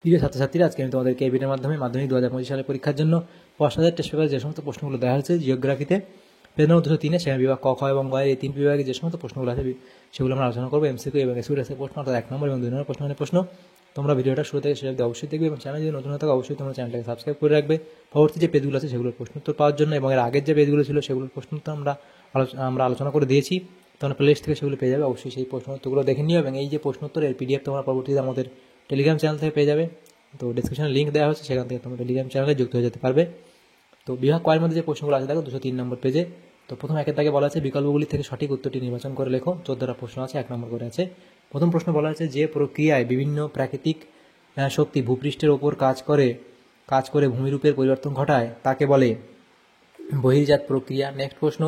প্রিয় ছাত্রছাত্রীরা, আজকে আমি তোমাদেরকে এই ভিডিওর মাধ্যমে মাধ্যমিক 2025 সালের পরীক্ষার জন্য 5000 টেস্ট পেপারে যে সমস্ত প্রশ্নগুলো দেওয়া হয়েছে জিওগ্রাফিতে পেজ নম্বর 203 সেখানে বিভাগ ক, খ এবং গ এই তিন বিভাগে যে সমস্ত প্রশ্নগুলো আছে সেগুলো আমরা আলোচনা করবো। এমসিকিউ এবং এসকিউ টেস্টের প্রশ্ন, অর্থাৎ 1 নম্বর এবং 2 নম্বর প্রশ্ন। তোমরা ভিডিওটা শুরু থেকে শেষ অবধি অবশ্যই দেখবে এবং চ্যানেল যদি নতুন হয়ে থাকে অবশ্যই তোমরা চ্যানেলটাকে সাবস্ক্রাইব করে রাখবে পরবর্তী যে পেজগুলো আছে সেগুলোর প্রশ্নোত্তর পাওয়ার জন্য, এবং এর আগের যে পেজগুলো ছিল সেগুলোর প্রশ্নোত্তর আমরা আলোচনা করে দিয়েছি। তোমরা প্লে লিস্ট থেকে সেগুলো পেয়ে যাবে, অবশ্যই সেই প্রশ্নোত্তরগুলো দেখে নিও। এবং এই যে প্রশ্নোত্তরের পিডিএফ তোমরা পরবর্তীতে আমাদের টেলিগ্রাম চ্যানেল থেকে পেয়ে যাবে। তো ডিসক্রিপশনে লিঙ্ক দেওয়া হচ্ছে, সেখান থেকে তোমরা টেলিগ্রাম চ্যানেলে যুক্ত হয়ে যেতে পারবে। তো বিভাগ কয়ের মধ্যে যে প্রশ্নগুলো আছে দেখো 203 নম্বর পেজে। তো প্রথম একের দাগে বলা আছে বিকল্পগুলি থেকে সঠিক উত্তরটি নির্বাচন করে লেখো। 14টা প্রশ্ন আছে, 1 নম্বর করে আছে। প্রথম প্রশ্ন বলা আছে যে প্রক্রিয়ায় বিভিন্ন প্রাকৃতিক শক্তি ভূপৃষ্ঠের ওপর কাজ করে ভূমিরূপের পরিবর্তন ঘটায় তাকে বলে বহির্জাত প্রক্রিয়া। নেক্সট প্রশ্ন,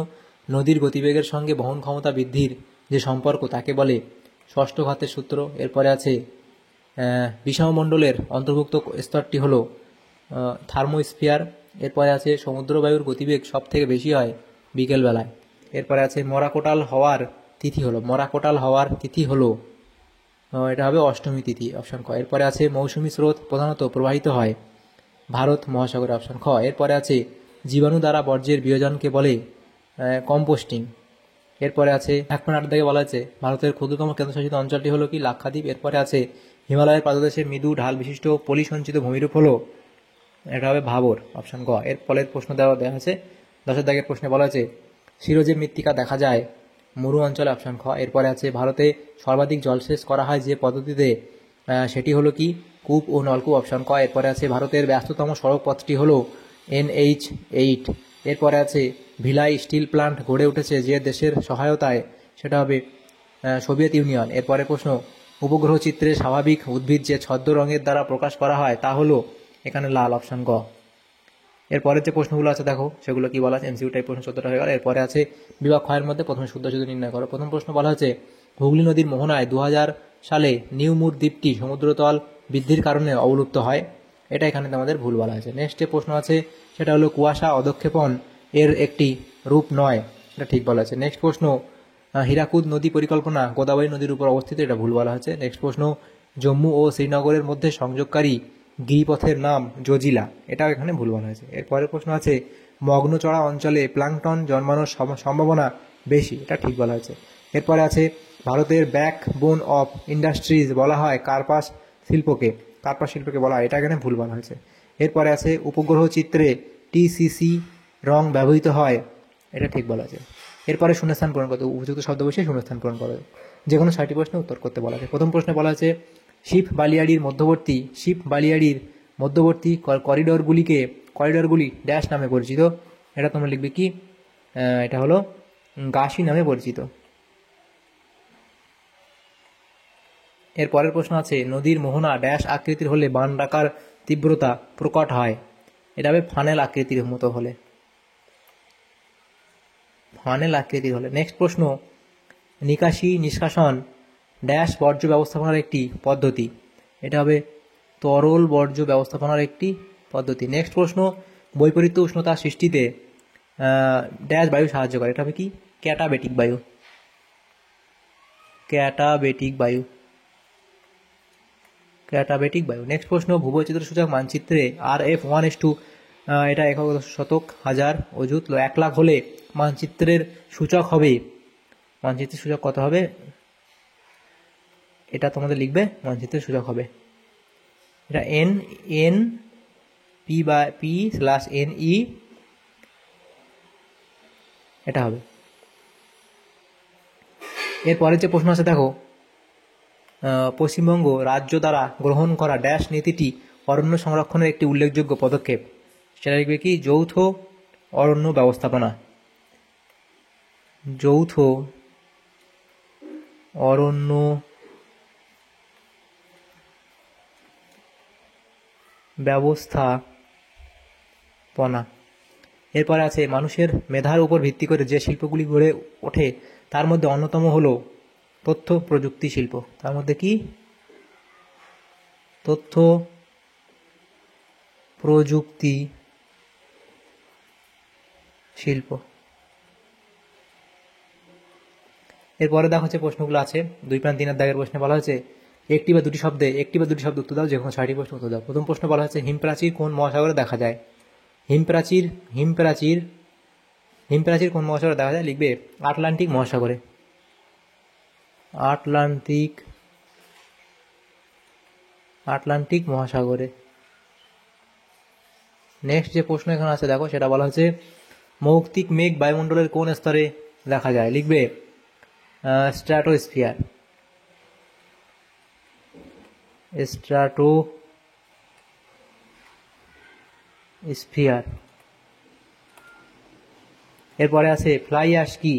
নদীর গতিবেগের সঙ্গে বহন ক্ষমতা বৃদ্ধির যে সম্পর্ক তাকে বলে ষষ্ঠ ঘাতের সূত্র। এরপরে আছে বিষমমণ্ডলের অন্তর্ভুক্ত স্তরটি হলো থার্মোস্ফিয়ার। এরপরে আছে সমুদ্রবায়ুর গতিবেগ সব থেকে বেশি হয় বিকেলবেলায়। এরপরে আছে মরাকোটাল হওয়ার তিথি হলো এটা হবে অষ্টমী তিথি, অপশন খ। এরপরে আছে মৌসুমী স্রোত প্রধানত প্রবাহিত হয় ভারত মহাসাগরে, অপশন খ। এরপরে আছে জীবাণু দ্বারা বর্জ্যের বিয়োজনকে বলে কম্পোস্টিং। এরপরে আছে 1.8 থেকে বলা আছে ভারতের ক্ষুদ্রতম কেন্দ্রশাসিত অঞ্চলটি হলো কি লাক্ষাদ্বীপ। এরপরে আছে হিমালয়ের পাদদেশে মৃদু ঢাল বিশিষ্ট পলিসঞ্চিত ভূমিরূপ হলো এটা হবে ভাবর, অপশন গ। এর ফলের প্রশ্ন দেওয়া আছে 10 দাগের প্রশ্নে বলা আছে শিরোজেব মৃত্তিকা দেখা যায় মরু অঞ্চলে, অপশন খ। এরপরে আছে ভারতে সর্বাধিক জলসেচ করা হয় যে পদ্ধতিতে সেটি হলো কি কূপ ও নলকূপ, অপশন ক। এরপরে আছে ভারতের ব্যস্ততম সড়ক পথটি হলো NH8। এরপরে আছে ভিলাই স্টিল প্লান্ট গড়ে উঠেছে যে দেশের সহায়তায়, সেটা হবে সোভিয়েত ইউনিয়ন। এরপরে প্রশ্ন, উপগ্রহ চিত্রে স্বাভাবিক উদ্ভিদ যে ছদ্ম রঙের দ্বারা প্রকাশ করা হয় তা হলো এখানে লাল, অপশন গ। এরপরে যে প্রশ্নগুলো আছে দেখো সেগুলো কি বলা আছে, এমসিকিউ টাইপ প্রশ্ন 14টা হয়ে গেল। এরপরে আছে বিভাগ ক্ষয়ের মধ্যে প্রথমে শুদ্ধ নির্ণয় করো। প্রথম প্রশ্ন বলা হচ্ছে হুগলি নদীর মোহনায় 2000 সালে নিউ মুর দ্বীপটি সমুদ্রতল বৃদ্ধির কারণে অবলুপ্ত হয়, এটা এখানে তোমাদের ভুল বলা হয়েছে। নেক্সট যে প্রশ্ন আছে সেটা হলো কুয়াশা অধক্ষেপণ এর একটি রূপ নয়, এটা ঠিক বলা আছে। নেক্সট প্রশ্ন, হীরাকুদ নদী পরিকল্পনা গোদাবরী নদীর উপর অবস্থিত, এটা ভুল বলা হয়েছে। নেক্সট প্রশ্ন, জম্মু ও শ্রীনগরের মধ্যে সংযোগকারী গিরিপথের নাম জজিলা, এটাও এখানে ভুল বলা হয়েছে। এরপরের প্রশ্ন আছে মগ্নচড়া অঞ্চলে প্লাঙ্কটন জন্মানোর সম্ভাবনা বেশি, এটা ঠিক বলা হয়েছে। এরপরে আছে ভারতের ব্যাকবোন অফ ইন্ডাস্ট্রিজ বলা হয় কার্পাস শিল্পকে বলা হয়, এটা এখানে ভুল বলা হয়েছে। এরপরে আছে উপগ্রহ চিত্রে TCC রং ব্যবহৃত হয়, এটা ঠিক বলা আছে। এরপরে শূন্যস্থান পূরণ করতে উপযুক্ত শব্দ বসিয়ে শূন্যস্থান পূরণ করে যে কোনো 6টি প্রশ্নের উত্তর করতে বলা আছে। প্রথম প্রশ্নে বলা আছে শিপ বালিয়াড়ির মধ্যবর্তী করিডরগুলি ড্যাশ নামে পরিচিত, এটা তোমরা লিখবে কি এটা হলো গাসি নামে পরিচিত। এর পরের প্রশ্ন আছে নদীর মোহনা ড্যাশ আকৃতির হলে বান ডাকার তীব্রতা প্রকট হয়, এটা হবে ফানেল আকৃতির মতো হলে, নেক্সট প্রশ্ন, নিকাশি নিষ্কাশন ড্যাশ বর্জ্য ব্যবস্থাপনার একটি পদ্ধতি, এটা হবে তরল বর্জ্য ব্যবস্থাপনার একটি পদ্ধতি। নেক্সট প্রশ্ন, বৈপরীত্য উষ্ণতা সৃষ্টিতে ড্যাশ বায়ু সাহায্য করে, এটা হবে কি ক্যাটাবেটিক বায়ু। নেক্সট প্রশ্ন, ভূবৈচিত্র্য সূচক মানচিত্রে RF1:2 এটা একক শতক হাজার অযুত 1 লাখ হলে মানচিত্রের সূচক কত হবে, এটা তোমাদের লিখবে মানচিত্রের সূচক হবে এটা NP/P/NE, এটা হবে। এরপরের যে প্রশ্ন আছে দেখো পশ্চিমবঙ্গ রাজ্য দ্বারা গ্রহণ করা ড্যাশ নীতিটি অরণ্য সংরক্ষণের একটি উল্লেখযোগ্য পদক্ষেপ, সেটা লিখবে কি যৌথ অরণ্য ব্যবস্থাপনা। এরপরে আছে মানুষের মেধার উপর ভিত্তি করে যে শিল্পগুলি গড়ে ওঠে তার মধ্যে অন্যতম হলো তথ্য প্রযুক্তি শিল্প, তার মধ্যে কি তথ্য প্রযুক্তি শিল্প। এরপরে দেখো হচ্ছে প্রশ্নগুলো আছে 2.3 দাগের প্রশ্নে বলা হয়েছে একটি বা দুটি শব্দে উত্তর দাও, যে কোনো 6টি প্রশ্ন উত্তর দাও। প্রথম প্রশ্ন বলা হচ্ছে হিমপ্রাচীর কোন মহাসাগরে দেখা যায়? হিমপ্রাচীর কোন মহাসাগরে দেখা যায়? লিখবে আটলান্টিক মহাসাগরে। আটলান্টিক মহাসাগরে। নেক্সট যে প্রশ্ন এখানে আছে দেখো, সেটা বলা হচ্ছে মৌক্তিক মেঘ বায়ুমণ্ডলের কোন স্তরে দেখা যায়? লিখবে স্ট্র্যাটোস্ফিয়ার। এরপরে আছে ফ্লাই অ্যাশ কি?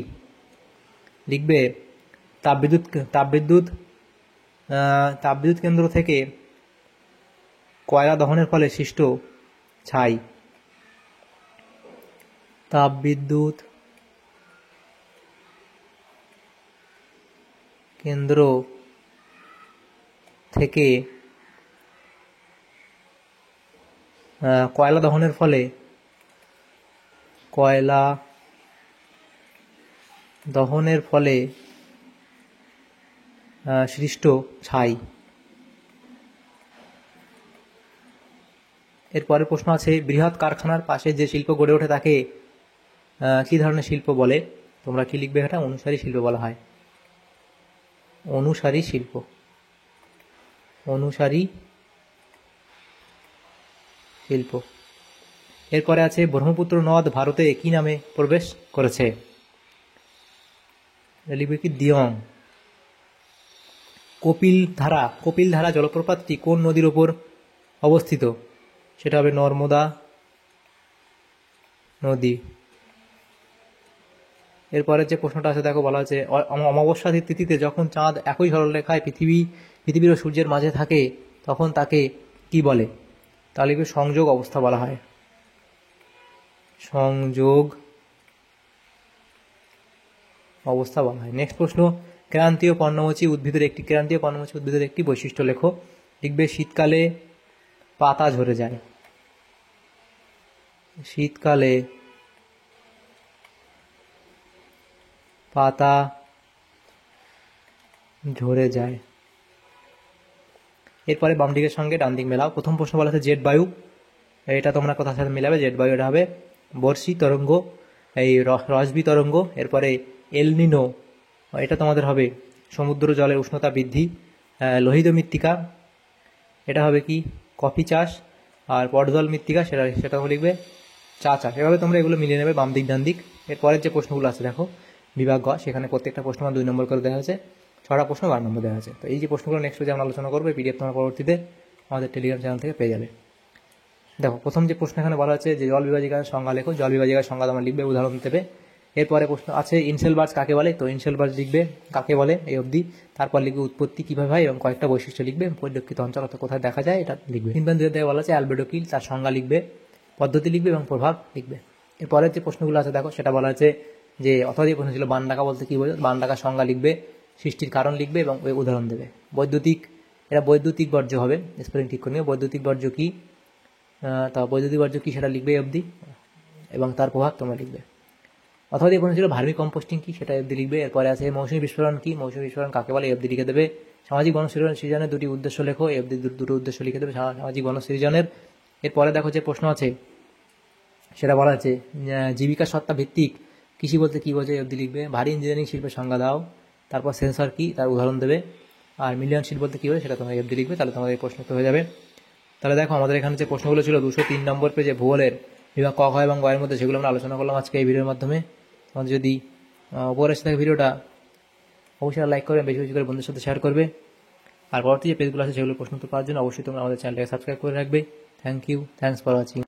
লিখবে তাপবিদ্যুৎ কেন্দ্র থেকে কয়লা দহনের ফলে সৃষ্ট ছাই। তাপবিদ্যুৎ কেন্দ্র থেকে কয়লা দহনের ফলে সৃষ্ট ছাই। এরপরে প্রশ্ন আছে বৃহৎ কারখানার পাশে যে শিল্প গড়ে ওঠে তাকে কি ধরনের শিল্প বলে? তোমরা কি লিখবে? এটা অনুসারী শিল্প বলা হয়। অনুসারী শিল্প। এরপরে আছে ব্রহ্মপুত্র নদ ভারতে কি নামে প্রবেশ করেছে? লিখবে কি দিয়ং। কপিলধারা জলপ্রপাতটি কোন নদীর ওপর অবস্থিত? সেটা হবে নর্মদা নদী। এরপরে যে প্রশ্নটা আছে দেখো, বলা আছে অমাবস্যা তিথিতে যখন চাঁদ একই সরলরেখায় পৃথিবীর ও সূর্যের মাঝে থাকে তখন তাকে কি বলে? তাহলে সংযোগ অবস্থা বলা হয়। সংযোগ অবস্থা বলা হয়। নেক্সট প্রশ্ন ক্রান্তীয় পর্ণমোচী উদ্ভিদের একটি বৈশিষ্ট্য লেখো। লিখবে শীতকালে পাতা ঝরে যায়। শীতকালে পাতা ঝরে যায়। এরপরে বাম দিকের সঙ্গে ডান দিক মেলাও। প্রথম প্রশ্ন বলা আছে জেট বায়ু, এটা তোমরা কোথার সাথে মিলাবে? জেট বায়ু এটা হবে বর্ষি তরঙ্গ, এই রসবি তরঙ্গ। এরপরে এল নিনো, এটা তোমাদের হবে সমুদ্র জলের উষ্ণতা বৃদ্ধি। লোহিত মৃত্তিকা, এটা হবে কি কফি চাষ। আর পটজল মৃত্তিকা, সেটা লিখবে চা চাষ। এভাবে তোমরা এগুলো মিলিয়ে নেবে বাম দিক ডান দিক। এরপরের যে প্রশ্নগুলো আছে দেখো বিভাগ গ, সেখানে প্রত্যেকটা প্রশ্ন 2 নম্বর করে দেওয়া হয়েছে, 6টা প্রশ্ন 12 নম্বর দেওয়া হয়েছে। তো এই যে প্রশ্নগুলো নেক্সট পেজে আমরা আলোচনা করবো, পিডিএফ তোমরা পরবর্তীতে আমাদের টেলিগ্রাম চ্যানেল থেকে পেয়ে যাবে। দেখো প্রথম যে প্রশ্ন এখানে বলা হচ্ছে যে জল বিভাজিকার সংজ্ঞা লেখো। জল বিভাজিকার সংজ্ঞা তোমরা লিখবে, উদাহরণ দেবে। এরপরে প্রশ্ন আছে ইনসেলবার্জ কাকে বলে? তো ইনসেলবার্জ লিখবে কাকে বলে এই অবধি। তারপর লিখবে উৎপত্তি কিভাবে হয় এবং কয়েকটা বৈশিষ্ট্য লিখবে। পরিলক্ষিত অঞ্চল অর্থাৎ কোথায় দেখা যায় এটা লিখবে। 3.2 বলা আছে অ্যালবেডো কি, তার সংজ্ঞা লিখবে, পদ্ধতি লিখবে এবং প্রভাব লিখবে। এরপরের যে প্রশ্নগুলো আছে দেখো, সেটা বলা আছে যে অথবা যে প্রশ্ন ছিল বান ডাকা বলতে কি বোঝো? বান ডাকার সংজ্ঞা লিখবে, সৃষ্টির কারণ লিখবে এবং ওই উদাহরণ দেবে। বৈদ্যুতিক বর্জ্য হবে, স্পেলিং ঠিক করে নিও। বৈদ্যুতিক বর্জ্য কি, তা বৈদ্যুতিক বর্জ্য কি সেটা লিখবে অবধি এবং তার প্রভাব তোমরা লিখবে। অথবা যে প্রশ্ন ছিল ভার্মি কম্পোস্টিং কি, সেটা অবধি লিখবে। এরপরে আছে মৌসুমী বিস্ফোরণ কি, মৌসুমী বিস্ফোরণ কাকে বলে অবধি লিখে দেবে। সামাজিক বনসৃজনের 2টি উদ্দেশ্য লেখো, অবধি 2টো উদ্দেশ্য লিখে দেবে সামাজিক বনসৃজনের। এরপরে দেখো যে প্রশ্ন আছে সেটা বলা আছে জীবিকা সত্তা ভিত্তিক কৃষি বলতে কি বোঝায় অবধি লিখবে। ভারী ইঞ্জিনিয়ারিং শিল্পের সংজ্ঞা দাও, তারপর সেন্সর কি তার উদাহরণ দেবে। আর মিলিয়ন শিল্প বলতে কী হয় সেটা তোমরা অবধি লিখবে, তাহলে তোমাদের এই প্রশ্ন তো হয়ে যাবে। তাহলে দেখো আমাদের এখানে যে প্রশ্নগুলো ছিল 203 নম্বর পেজে ভূগোলের বিভাগ ক, খ এবং গ এর মধ্যে, সেগুলো আমরা আলোচনা করলাম আজকে এই ভিডিওর মাধ্যমে। তোমাদের যদি উপরে এসে থাকে ভিডিওটা অবশ্যই লাইক করবে, বেশি বেশি করে বন্ধুদের সাথে শেয়ার করবে। আর পরবর্তী যে পেজগুলো আছে সেগুলো প্রশ্ন উত্তর পাওয়ার জন্য অবশ্যই তোমরা আমাদের চ্যানেলটাকে সাবস্ক্রাইব করে রাখবে। Thanks for watching.